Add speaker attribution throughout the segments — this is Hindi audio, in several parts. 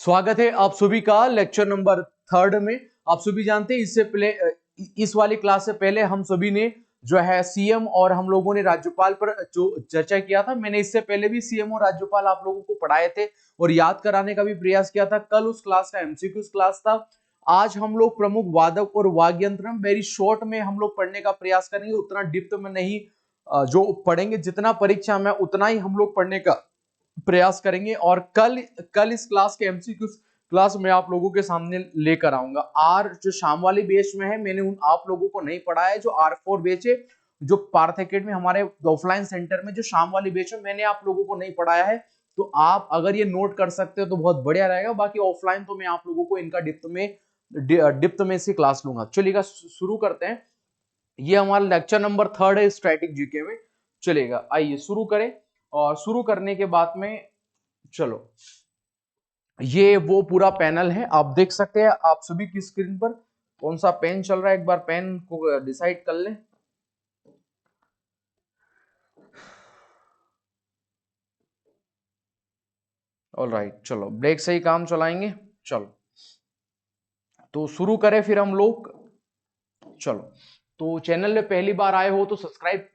Speaker 1: स्वागत है आप सभी का लेक्चर नंबर 3 में। आप सभी जानते हैं इससे पहले इस वाली क्लास से पहले हम सभी ने जो है सीएम और हम लोगों ने राज्यपाल पर जो चर्चा किया था। मैंने इससे पहले भी सीएम और राज्यपाल आप लोगों को पढ़ाए थे और याद कराने का भी प्रयास किया था। कल उस क्लास का एमसीक्यूज क्लास था। आज हम लोग प्रमुख वादक और वाद्य यंत्र वेरी शॉर्ट में हम लोग पढ़ने का प्रयास करेंगे, उतना डिप्थ में नहीं जो पढ़ेंगे, जितना परीक्षा में उतना ही हम लोग पढ़ने का प्रयास करेंगे। और कल इस क्लास के एमसीक्यू क्लास में आप लोगों के सामने लेकर आऊंगा। आर जो शाम वाली बैच में है, मैंने उन आप लोगों को नहीं पढ़ाया है। जो R4 बैच है, जो पार्थ एकेडमी हमारे ऑफलाइन सेंटर में जो शाम वाली बैच है, मैंने आप लोगों को नहीं पढ़ाया है। तो आप अगर ये नोट कर सकते हो तो बहुत बढ़िया रहेगा। बाकी ऑफलाइन तो मैं आप लोगों को इनका डिप्थ में से क्लास लूंगा। चलिएगा शुरू करते हैं। ये हमारा लेक्चर नंबर 3 है स्टैटिक जीके में। चलेगा, आइए शुरू करें। और शुरू करने के बाद में चलो, ये वो पूरा पैनल है, आप देख सकते हैं आप सभी की स्क्रीन पर कौन सा पेन चल रहा है। एक बार पेन को डिसाइड कर लें। ऑलराइट, चलो ब्रेक से ही काम चलाएंगे। चलो तो शुरू करें फिर हम लोग। चलो, तो चैनल में पहली बार आए हो तो सब्सक्राइब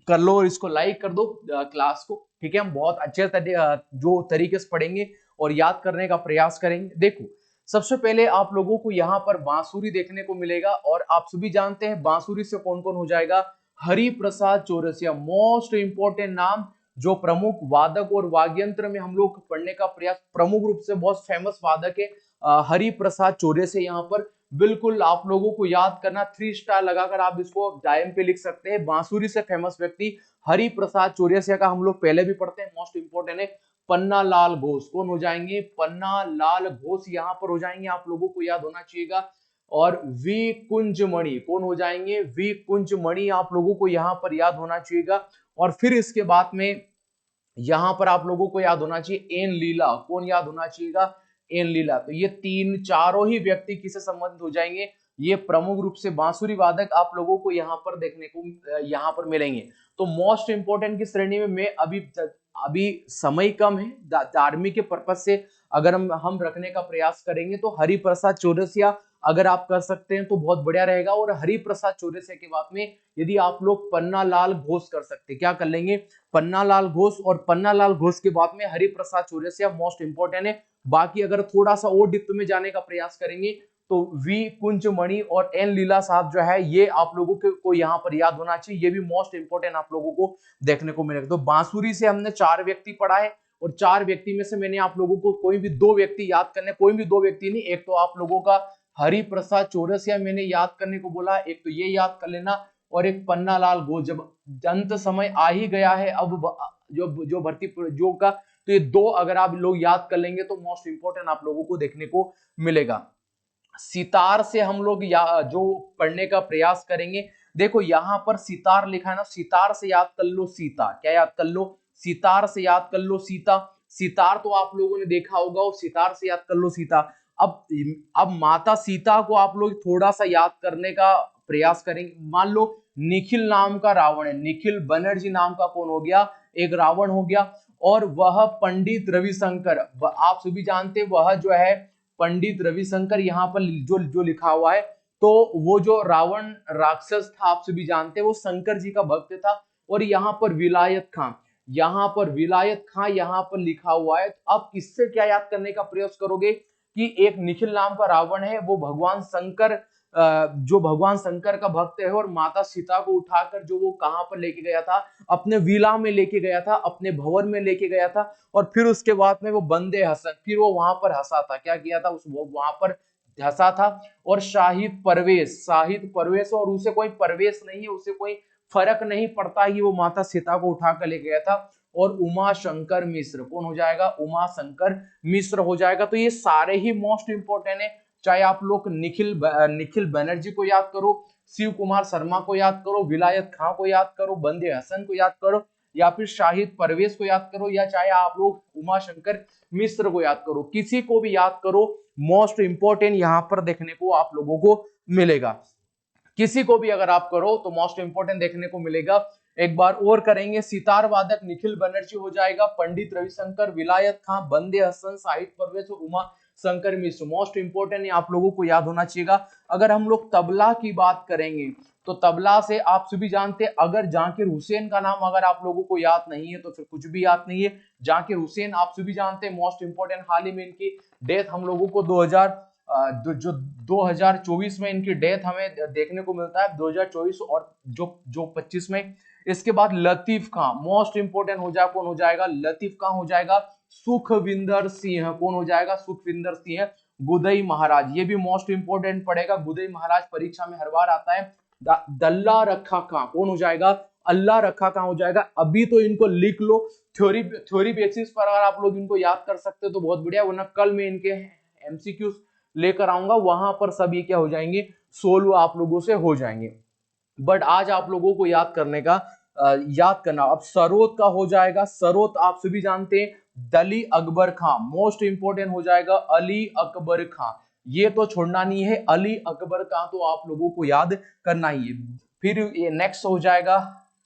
Speaker 1: कर लो और इसको लाइक कर दो क्लास को। ठीक है, हम बहुत अच्छे जो तरीके से पढ़ेंगे और याद करने का प्रयास करेंगे। देखो, सबसे पहले आप लोगों को यहाँ पर बांसुरी देखने को मिलेगा और आप सभी जानते हैं बांसुरी से कौन कौन हो जाएगा। हरि प्रसाद चौरसिया, मोस्ट इंपोर्टेंट नाम, जो प्रमुख वादक और वाद्ययंत्र में हम लोग पढ़ने का प्रयास, प्रमुख रूप से बहुत फेमस वादक है हरि प्रसाद चौरसिया। यहाँ पर बिल्कुल आप लोगों को याद करना, 3 स्टार लगाकर आप इसको डायम पे लिख सकते हैं। बांसुरी से फेमस व्यक्ति हरि प्रसाद चौरसिया का हम लोग पहले भी पढ़ते हैं, मोस्ट इंपोर्टेंट है। पन्ना लाल घोष कौन हो जाएंगे? पन्ना लाल घोष यहाँ पर हो जाएंगे, आप लोगों को याद होना चाहिएगा। और वी कुंजमणि कौन हो जाएंगे? वी कुंजमणि आप लोगों को यहाँ पर याद होना चाहिएगा। और फिर इसके बाद में यहां पर आप लोगों को याद होना चाहिए एन लीला, कौन याद होना चाहिएगा? एन लीला। तो ये तीन चारों ही व्यक्ति किससे संबंधित हो जाएंगे? ये प्रमुख रूप से बांसुरी वादक आप लोगों को यहाँ पर देखने को यहाँ पर मिलेंगे। तो मोस्ट इंपोर्टेंट की श्रेणी में मैं अभी समय कम है, धार्मिक के पर्पज से अगर हम रखने का प्रयास करेंगे तो हरि प्रसाद चौरसिया अगर आप कर सकते हैं तो बहुत बढ़िया रहेगा। और हरि प्रसाद चौरसिया के बाद में यदि आप लोग पन्ना लाल घोष कर सकते हैं, क्या कर लेंगे? पन्ना लाल घोष। और पन्ना लाल घोष के बाद में हरि प्रसाद चौरसिया मोस्ट इंपोर्टेंट है। बाकी अगर थोड़ा सा और डिप्थ में जाने का प्रयास करेंगे तो वी कुंजमणि और एन लीला साहब जो है, ये आप लोगों को यहाँ पर याद होना चाहिए। ये भी मोस्ट इंपोर्टेंट आप लोगों को देखने को मिलेगा। तो बांसुरी से हमने 4 व्यक्ति पढ़ा है और 4 व्यक्ति में से मैंने आप लोगों को कोई भी 2 व्यक्ति याद करने, कोई भी 2 व्यक्ति नहीं, एक तो आप लोगों का हरि प्रसाद चौरसिया मैंने याद करने को बोला, एक तो ये याद कर लेना, और एक पन्ना लाल घोष। जब अंत समय आ ही गया है अब जो भर्ती जो का, तो ये 2 अगर आप लोग याद कर लेंगे तो मोस्ट इंपोर्टेंट आप लोगों को देखने को मिलेगा। सितार से हम लोग जो पढ़ने का प्रयास करेंगे, देखो यहां पर सितार लिखा है ना, सितार से याद कर लो सीता। क्या याद कर लो? सितार से याद कर लो सीता। सितार तो आप लोगों ने देखा होगा और सितार से याद कर लो सीता। अब माता सीता को आप लोग थोड़ा सा याद करने का प्रयास करेंगे। मान लो निखिल नाम का रावण है, निखिल बनर्जी नाम का कौन हो गया? एक रावण हो गया। और वह पंडित रविशंकर, आप सभी जानते हैं वह जो है पंडित रविशंकर, यहाँ पर जो लिखा हुआ है, तो वो जो रावण राक्षस था आप सभी जानते हैं वो शंकर जी का भक्त था। और यहाँ पर विलायत खां, यहाँ पर विलायत खां यहाँ पर लिखा हुआ है। तो अब इससे क्या याद करने का प्रयास करोगे कि एक निखिल नाम का रावण है, वो भगवान शंकर, जो भगवान शंकर का भक्त है, और माता सीता को उठाकर जो वो कहां पर लेके गया था? अपने विला में लेके गया था, अपने भवन में लेके गया था। और फिर उसके बाद में वो बंदे हसन, फिर वो वहां पर हंसा था। क्या किया था? वो वहां पर हंसा था। और शाहिद परवेश, और उसे कोई परवेश नहीं है, उसे कोई फर्क नहीं पड़ता कि वो माता सीता को उठाकर ले गया था। और उमा शंकर मिश्र कौन हो जाएगा? उमा शंकर मिश्र हो जाएगा। तो ये सारे ही मोस्ट इंपोर्टेंट है। चाहे आप लोग निखिल बनर्जी को याद करो, शिव कुमार शर्मा को याद करो, विलायत खां को याद करो, बंदे हसन को याद करो, या फिर शाहिद परवेश को याद करो, या चाहे आप लोग उमा शंकर मिश्र को याद करो, किसी को भी याद करो, मोस्ट इंपोर्टेंट यहां पर देखने को आप लोगों को मिलेगा। किसी को भी अगर आप करो तो मोस्ट इंपोर्टेंट देखने को मिलेगा। एक बार और करेंगे। सितार वादक निखिल बनर्जी हो जाएगा, पंडित रविशंकर, विलायत खां, बंदे हसन, साहिद परवेज और उमा शंकर मिश्र। मोस्ट इंपोर्टेंट आप लोगों को याद होना चाहिए। अगर हम लोग तबला की बात करेंगे तो तबला से आप सभी जानते हैं, अगर जाकिर हुसैन का नाम अगर आप लोगों को याद नहीं है तो फिर कुछ भी याद नहीं है। जाकिर हुसैन आप सभी जानते हैं, मोस्ट इंपोर्टेंट, हाल ही में इनकी डेथ हम लोगों को 2024 में इनकी डेथ हमें देखने को मिलता है, 2024 और जो 25 में। इसके बाद लतीफ खां, मोस्ट इंपोर्टेंट हो जाएगा, कौन हो जाएगा? लतीफ खां हो जाएगा। सुखविंदर सिंह, कौन हो जाएगा? सुखविंदर सिंह। गुदई महाराज, ये भी मोस्ट इंपोर्टेंट पड़ेगा, गुदई महाराज परीक्षा में हर बार आता है। दल्ला रखा खां, कौन हो जाएगा? अल्लाह रखा खां हो जाएगा। अभी तो इनको लिख लो, थ्योरी बेसिस पर अगर आप लोग इनको याद कर सकते हो तो बहुत बढ़िया, वरना कल मैं इनके एमसीक्यूज लेकर आऊंगा, वहां पर सभी क्या हो जाएंगे? सोल्व आप लोगों से हो जाएंगे। बट आज आप लोगों को याद करना। अब सरोद का हो जाएगा, सरोद आप सभी जानते हैं, दली अकबर खां, मोस्ट इंपोर्टेंट हो जाएगा अली अकबर खां। ये तो छोड़ना नहीं है, अली अकबर खां तो आप लोगों को याद करना ही है। फिर ये नेक्स्ट हो जाएगा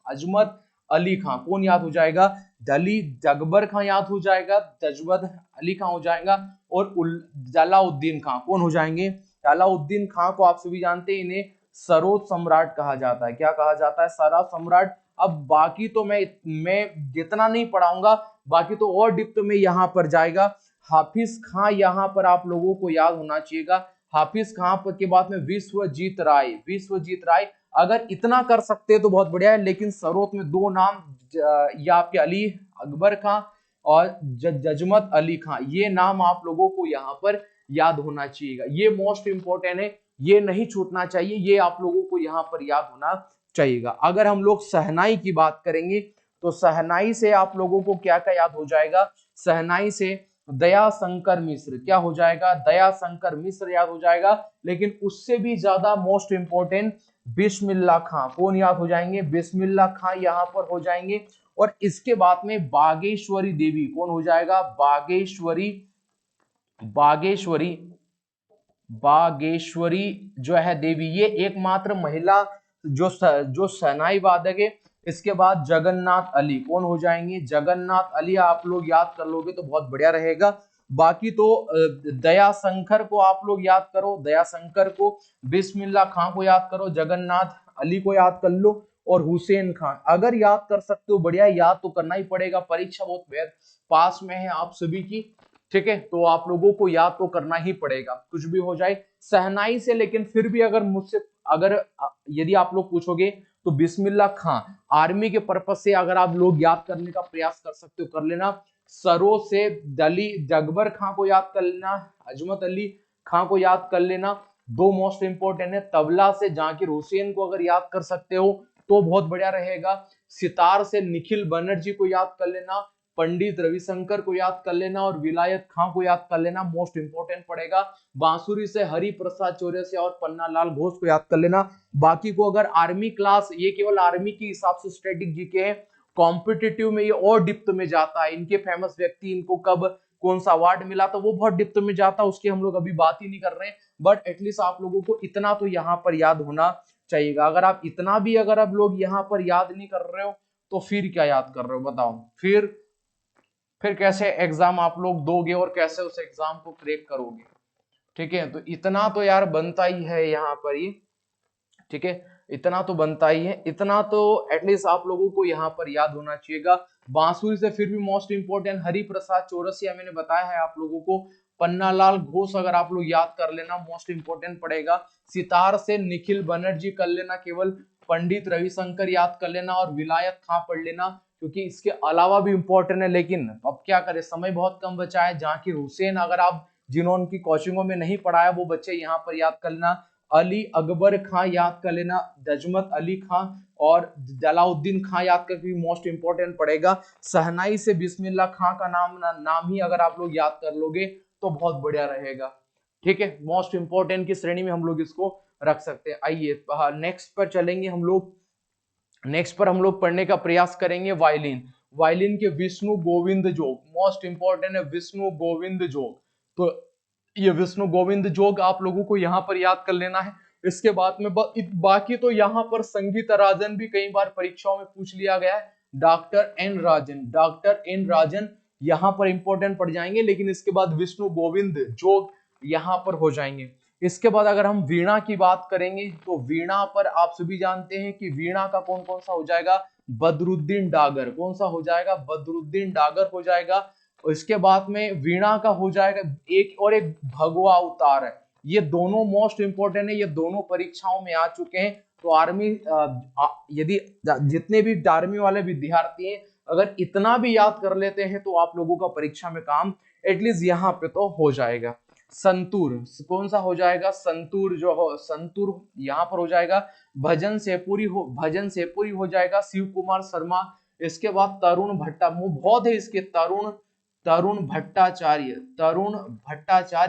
Speaker 1: अजमत अली खां, कौन याद हो जाएगा? दली जगबर खां याद हो जाएगा, तजमत अली खां हो जाएगा, और जलाउद्दीन खां कौन हो जाएंगे? जलाउद्दीन खां को आप सभी जानते हैं, इन्हें सरोद सम्राट कहा जाता है। क्या कहा जाता है? सरोद सम्राट। अब बाकी तो मैं जितना नहीं पढ़ाऊंगा, बाकी तो और डिप्थ में यहाँ पर जाएगा। हाफिज खां यहाँ पर आप लोगों को याद होना चाहिएगा। हाफिज खां के बाद में विश्वजीत राय, विश्वजीत राय अगर इतना कर सकते हैं तो बहुत बढ़िया है, लेकिन सरोद में दो नाम, या आपके अली अकबर खां और जजमत अली खां, ये नाम आप लोगों को यहाँ पर याद होना चाहिएगा। ये मोस्ट इंपोर्टेंट है, ये नहीं छूटना चाहिए, ये आप लोगों को यहाँ पर याद होना चाहिएगा। अगर हम लोग शहनाई की बात करेंगे तो शहनाई से आप लोगों को क्या क्या याद हो जाएगा? शहनाई से दया शंकर मिश्र, क्या हो जाएगा? दया शंकर मिश्र याद हो जाएगा। लेकिन उससे भी ज्यादा मोस्ट इंपोर्टेंट बिस्मिल्लाह खां, कौन याद हो जाएंगे? बिस्मिल्लाह खां यहाँ पर हो जाएंगे। और इसके बाद में बागेश्वरी देवी, कौन हो जाएगा? बागेश्वरी बागेश्वरी जो है देवी, ये एकमात्र महिला जो शहनाई वादक है। इसके बाद जगन्नाथ अली, कौन हो जाएंगे? जगन्नाथ अली आप लोग याद कर लोगे तो बहुत बढ़िया रहेगा। बाकी तो दया शंकर को आप लोग याद करो, दया शंकर को, बिस्मिल्लाह खां को याद करो, जगन्नाथ अली को याद कर लो, और हुसैन खां अगर याद कर सकते हो बढ़िया, याद तो करना ही पड़ेगा, परीक्षा बहुत पास में है आप सभी की, ठीक है, तो आप लोगों को याद तो करना ही पड़ेगा, कुछ भी हो जाए सहनाई से। लेकिन फिर भी अगर मुझसे यदि आप लोग पूछोगे तो बिस्मिल्लाह खां आर्मी के पर्पज से अगर आप लोग याद करने का प्रयास कर सकते हो कर लेना। सरो से दली जगबर खां को याद कर लेना, अजमत अली खां को याद कर लेना, दो मोस्ट इंपोर्टेंट है। तबला से जाकिर हुसैन को अगर याद कर सकते हो तो बहुत बढ़िया रहेगा। सितार से निखिल बनर्जी को याद कर लेना, पंडित रविशंकर को याद कर लेना, और विलायत खां को याद कर लेना, मोस्ट इंपोर्टेंट पड़ेगा। बांसुरी से हरि प्रसाद चौरसिया और पन्ना लाल घोष को याद कर लेना। बाकी को अगर आर्मी क्लास, ये केवल आर्मी के हिसाब से स्टैटिक जीके है, कॉम्पिटिटिव में ये और डिप्थ में जाता है। इनके फेमस व्यक्ति, इनको कब कौन सा अवार्ड मिला था वो बहुत डिप्थ में जाता है, उसकी हम लोग अभी बात ही नहीं कर रहे हैं। बट एटलीस्ट आप लोगों को इतना तो यहाँ पर याद होना चाहिएगा। अगर आप इतना भी अगर आप लोग यहाँ पर याद नहीं कर रहे हो तो फिर क्या याद कर रहे हो बताओ? फिर कैसे एग्जाम आप लोग दोगे और कैसे उस एग्जाम को क्रैक करोगे? ठीक है, तो इतना तो यार बनता ही है यहाँ पर ये, ठीक है, इतना तो बनता ही है, इतना तो एटलीस्ट आप लोगों को यहाँ पर याद होना चाहिएगा। बांसुरी से फिर भी मोस्ट इंपोर्टेंट हरि प्रसाद चौरसिया मैंने बताया है आप लोगों को। पन्नालाल घोष अगर आप लोग याद कर लेना, मोस्ट इंपोर्टेंट पड़ेगा। सितार से निखिल बनर्जी कर लेना केवल, पंडित रविशंकर याद कर लेना, और विलायत खां पढ़ लेना, क्योंकि इसके अलावा भी इंपॉर्टेंट है। लेकिन अब क्या करें, समय बहुत कम बचा है। जाकिर हुसैन अगर आप जिन्होंने की कोचिंगों में नहीं पढ़ाया वो बच्चे यहाँ पर याद कर लेना। अली अकबर खां याद कर लेना, दजमत अली खां और जलाउद्दीन खां याद करके मोस्ट इंपोर्टेंट पड़ेगा। शहनाई से बिस्मिल्लाह खां का नाम ही अगर आप लोग याद कर लोगे तो बहुत बढ़िया रहेगा। ठीक है, मोस्ट इंपोर्टेंट की श्रेणी में हम लोग इसको रख सकते हैं। आइए नेक्स्ट पर चलेंगे हम लोग। नेक्स्ट पर हम लोग पढ़ने का प्रयास करेंगे वायलिन। वायलिन के विष्णु गोविंद जोग, मोस्ट इंपोर्टेंट है विष्णु गोविंद जोग। तो ये विष्णु गोविंद जोग आप लोगों को यहाँ पर याद कर लेना है। इसके बाद में बाकी तो यहाँ पर संगीता राजन भी कई बार परीक्षाओं में पूछ लिया गया है। डॉक्टर एन राजन यहाँ पर इंपॉर्टेंट पड़ जाएंगे, लेकिन इसके बाद विष्णु गोविंद जोग यहाँ पर हो जाएंगे। इसके बाद अगर हम वीणा की बात करेंगे तो वीणा पर आप सभी जानते हैं कि वीणा का कौन कौन सा हो जाएगा, बदरुद्दीन डागर। कौन सा हो जाएगा, बदरुद्दीन डागर हो जाएगा। इसके बाद में वीणा का हो जाएगा एक भगवा अवतार है। ये दोनों मोस्ट इंपोर्टेंट है, ये दोनों परीक्षाओं में आ चुके हैं। तो आर्मी यदि जितने भी आर्मी वाले विद्यार्थी हैं अगर इतना भी याद कर लेते हैं तो आप लोगों का परीक्षा में काम एटलीस्ट यहाँ पे तो हो जाएगा। संतूर कौन सा हो जाएगा, संतूर जो हो, संतूर यहाँ पर हो जाएगा। भजन सेपुरी हो जाएगा, शिव कुमार शर्मा। इसके बाद तरुण भट्टा, बहुत है इसके, तरुण भट्टाचार्य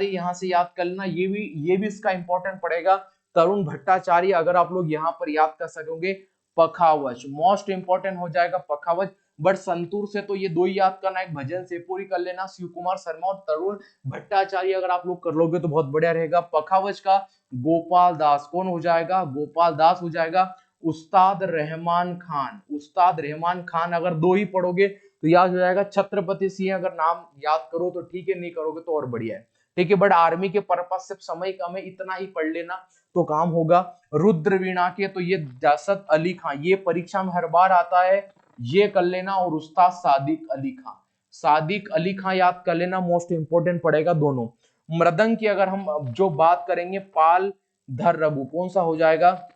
Speaker 1: यहाँ से याद कर लेना। ये भी इसका इंपॉर्टेंट पड़ेगा, तरुण भट्टाचार्य अगर आप लोग यहाँ पर याद कर सकोगे। पखावज मोस्ट इंपॉर्टेंट हो जाएगा, पखावज। बट संतूर से तो ये दो ही याद करना, एक भजन सेपुरी कर लेना, शिव कुमार शर्मा और तरुण भट्टाचार्य अगर आप लोग कर लोगे तो बहुत बढ़िया रहेगा। पखावज का गोपाल दास कौन हो जाएगा, गोपाल दास हो जाएगा। उस्ताद रहमान खान अगर दो ही पढ़ोगे तो याद हो जाएगा। छत्रपति सिंह अगर नाम याद करो तो ठीक है, नहीं करोगे तो और बढ़िया है, ठीक है। बट आर्मी के पर्पस से समय कम है, इतना ही पढ़ लेना तो काम होगा। रुद्रवीणा के तो ये दशरथ अली खान, ये परीक्षा में हर बार आता है, ये कर लेना। और उस्ताद सादिक अली खान याद कर लेना, मोस्ट इंपोर्टेंट पड़ेगा दोनों। मृदंग की अगर हम जो बात करेंगे, पाल धर रघु कौन सा हो जाएगा,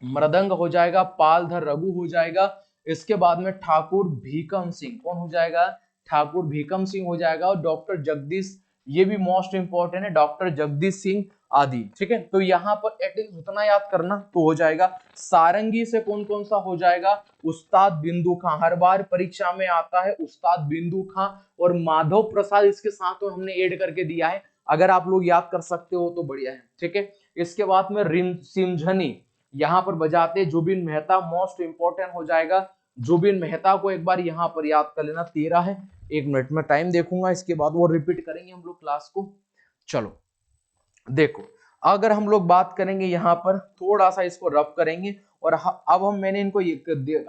Speaker 1: मृदंग हो जाएगा, पाल धर रघु हो जाएगा। इसके बाद में ठाकुर भीकम सिंह कौन हो जाएगा, ठाकुर भीकम सिंह हो जाएगा। और डॉक्टर जगदीश, ये भी मोस्ट इंपोर्टेंट है, डॉक्टर जगदीश सिंह आदि, ठीक है। तो यहाँ पर एटलीस्ट उतना याद करना तो हो जाएगा। सारंगी से कौन कौन सा हो जाएगा, उस्ताद बिंदु खां, हर बार परीक्षा में आता है उस्ताद बिंदु खां। और माधव प्रसाद इसके साथ तो हमने ऐड करके दिया है, अगर आप लोग याद कर सकते हो तो बढ़िया है, ठीक है। इसके बाद में सिमझनी यहाँ पर बजाते जुबिन मेहता, मोस्ट इंपोर्टेंट हो जाएगा। जुबिन मेहता को एक बार यहाँ पर याद कर लेना, 13 है। 1 मिनट में टाइम देखूंगा, इसके बाद वो रिपीट करेंगे हम लोग क्लास को। चलो देखो, अगर हम लोग बात करेंगे यहाँ पर, थोड़ा सा इसको रफ करेंगे। और अब मैंने इनको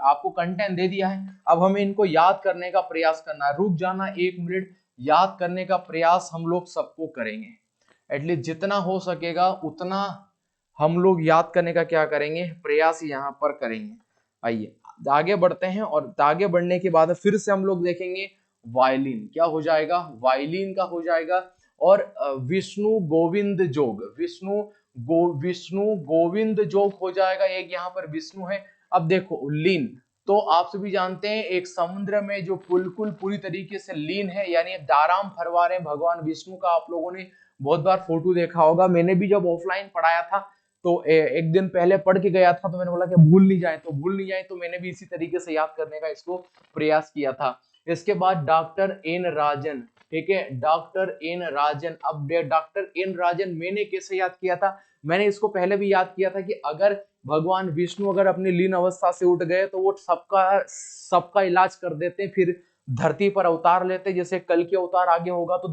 Speaker 1: आपको कंटेंट दे दिया है, अब हमें इनको याद करने का प्रयास करना है। रुक जाना 1 मिनट, याद करने का प्रयास हम लोग सबको करेंगे, एटलीस्ट जितना हो सकेगा उतना हम लोग याद करने का क्या करेंगे, प्रयास यहाँ पर करेंगे। आइए आगे बढ़ते हैं, और आगे बढ़ने के बाद फिर से हम लोग देखेंगे वायलिन क्या हो जाएगा, वायलिन का हो जाएगा। और विष्णु गोविंद जोग, विष्णु गोविंद जोग हो जाएगा। एक यहाँ पर विष्णु है। अब देखो लीन, तो आप सभी जानते हैं एक समुद्र में जो बिल्कुल पूरी तरीके से लीन है, यानी दाराम फरवा रहे भगवान विष्णु का। आप लोगों ने बहुत बार फोटो देखा होगा, मैंने भी जब ऑफलाइन पढ़ाया था तो एक दिन पहले पढ़ के गया था, तो मैंने बोला कि भूल नहीं जाए, तो मैंने भी इसी तरीके से याद करने का इसको प्रयास किया था। इसके बाद डॉक्टर एन राजन, ठीक है, डॉक्टर एन राजन। अब डॉक्टर एन राजन मैंने कैसे याद किया था, मैंने इसको पहले भी याद किया था कि अगर भगवान विष्णु अगर अपनी लीन अवस्था से उठ गए तो वो सबका इलाज कर देते, फिर धरती पर अवतार लेते। जैसे कल के अवतार आगे होगा तो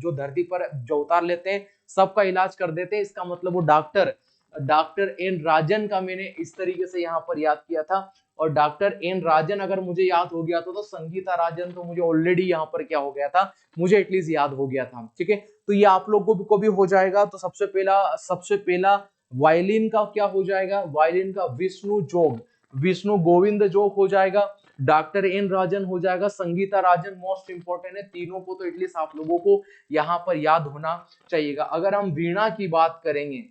Speaker 1: जो धरती पर जो अवतार लेते हैं सबका इलाज कर देते हैं। इसका मतलब वो डॉक्टर एन राजन का मैंने इस तरीके से यहाँ पर याद किया था। और डॉक्टर एन राजन अगर मुझे याद हो गया तो संगीता राजन तो मुझे ऑलरेडी यहाँ पर क्या हो गया था, मुझे एटलीस्ट याद हो गया था, ठीक है। तो ये आप लोगों को भी हो जाएगा। तो सबसे पहला वायलिन का क्या हो जाएगा, वायलिन का विष्णु गोविंद जोग हो जाएगा। डॉक्टर एन राजन हो जाएगा, संगीता राजन मोस्ट इंपोर्टेंट है। तीनों को तो एटलीस्ट आप लोगों को यहाँ पर याद होना चाहिएगा। अगर हम वीणा की बात करेंगे,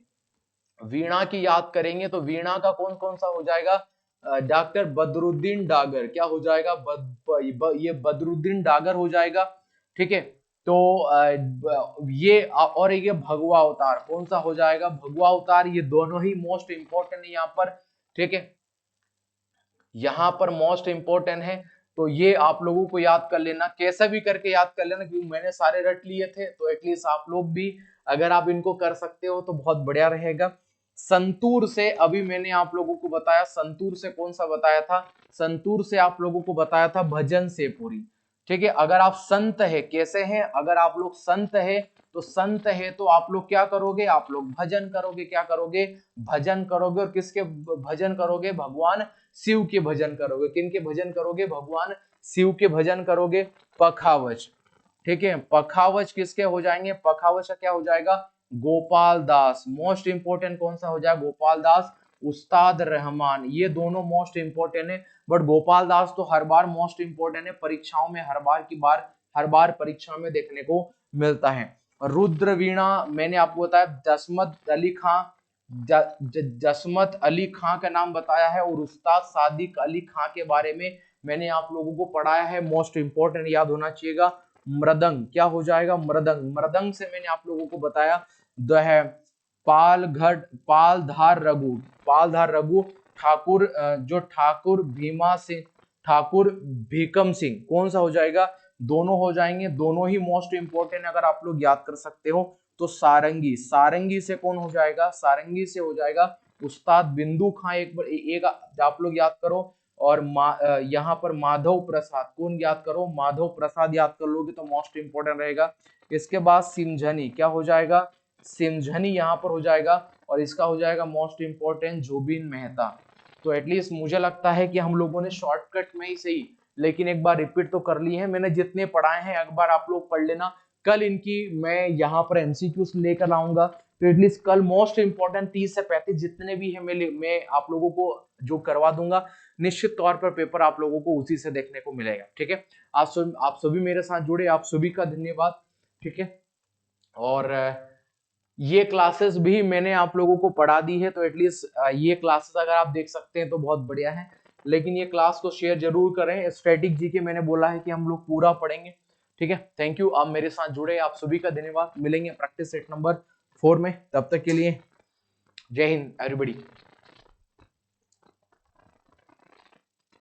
Speaker 1: वीणा की याद करेंगे तो वीणा का कौन कौन सा हो जाएगा, डॉक्टर बदरुद्दीन डागर, क्या हो जाएगा, ये बदरुद्दीन डागर हो जाएगा, ठीक है। तो ये और ये भगवा अवतार कौन सा हो जाएगा, भगवा अवतार। ये दोनों ही मोस्ट इंपोर्टेंट है यहाँ पर, ठीक है, यहाँ पर मोस्ट इंपोर्टेंट है। तो ये आप लोगों को याद कर लेना, कैसा भी करके याद कर लेना, क्योंकि मैंने सारे रट लिए थे। तो एटलीस्ट आप लोग भी अगर आप इनको कर सकते हो तो बहुत बढ़िया रहेगा। संतूर से अभी मैंने आप लोगों को बताया, संतूर से कौन सा बताया था, संतूर से आप लोगों को बताया था भजन सेपुरी। ठीक है। अगर आप संत है, कैसे हैं, अगर आप लोग संत है तो संत है तो आप लोग क्या करोगे, आप लोग भजन करोगे, क्या करोगे, भजन करोगे। और किसके भजन करोगे, भगवान शिव के भजन करोगे। किनके भजन करोगे, भगवान शिव के भजन करोगे। पखावज, ठीक है, पखावज किसके हो जाएंगे, पखावज का क्या हो जाएगा, गोपाल दास। मोस्ट इंपोर्टेंट कौन सा हो जाएगा, गोपाल दास, उस्ताद रहमान, ये दोनों मोस्ट इंपोर्टेंट है। बट गोपाल दास तो हर बार मोस्ट इंपोर्टेंट है, परीक्षाओं में हर बार परीक्षा में देखने को मिलता है। रुद्र वीणा मैंने आपको बताया जसमत अली खां, जसमत अली खां का नाम बताया है। और उस्ताद सादिक अली खां के बारे में मैंने आप लोगों को पढ़ाया है, मोस्ट इंपोर्टेंट याद होना चाहिएगा। मृदंग क्या हो जाएगा, मृदंग, मृदंग से मैंने आप लोगों को बताया द है पालधार रघु, पालधार रघु ठाकुर, जो ठाकुर भीमा सिंह, ठाकुर भीकम सिंह, कौन सा हो जाएगा, दोनों हो जाएंगे, दोनों ही मोस्ट इंपोर्टेंट अगर आप लोग याद कर सकते हो तो। सारंगी, सारंगी से कौन हो जाएगा, सारंगी से हो जाएगा उस्ताद बिंदु खां, एक आप लोग याद करो। और यहाँ पर माधव प्रसाद, कौन याद करो, माधव प्रसाद याद कर लोगे तो मोस्ट इंपोर्टेंट रहेगा। इसके बाद सिमझनी, क्या हो जाएगा, सिमझनी यहाँ पर हो जाएगा। और इसका हो जाएगा मोस्ट इंपोर्टेंट जुबिन मेहता। तो एटलीस्ट मुझे लगता है कि हम लोगों ने शॉर्टकट में ही सही, लेकिन एक बार रिपीट तो कर ली है मैंने, जितने पढ़ाए हैं एक बार आप लोग पढ़ लेना। कल इनकी मैं यहाँ पर एमसीक्यूज लेकर आऊंगा, तो एटलीस्ट कल मोस्ट इंपोर्टेंट 30 से 35 जितने भी है मैं आप लोगों को जो करवा दूंगा, निश्चित तौर पर पेपर आप लोगों को उसी से देखने को मिलेगा। ठीक है, आप सभी मेरे साथ जुड़े, आप सभी का धन्यवाद। ठीक है, और ये क्लासेस भी मैंने आप लोगों को पढ़ा दी है, तो एटलीस्ट ये क्लासेस अगर आप देख सकते हैं तो बहुत बढ़िया है। लेकिन ये क्लास को शेयर जरूर करें। स्टैटिक जीके मैंने बोला है कि हम लोग पूरा पढ़ेंगे। ठीक है, थैंक यू, आप मेरे साथ जुड़े, आप सभी का धन्यवाद। मिलेंगे प्रैक्टिस सेट नंबर 4 में, तब तक के लिए जय हिंद एवरीबॉडी।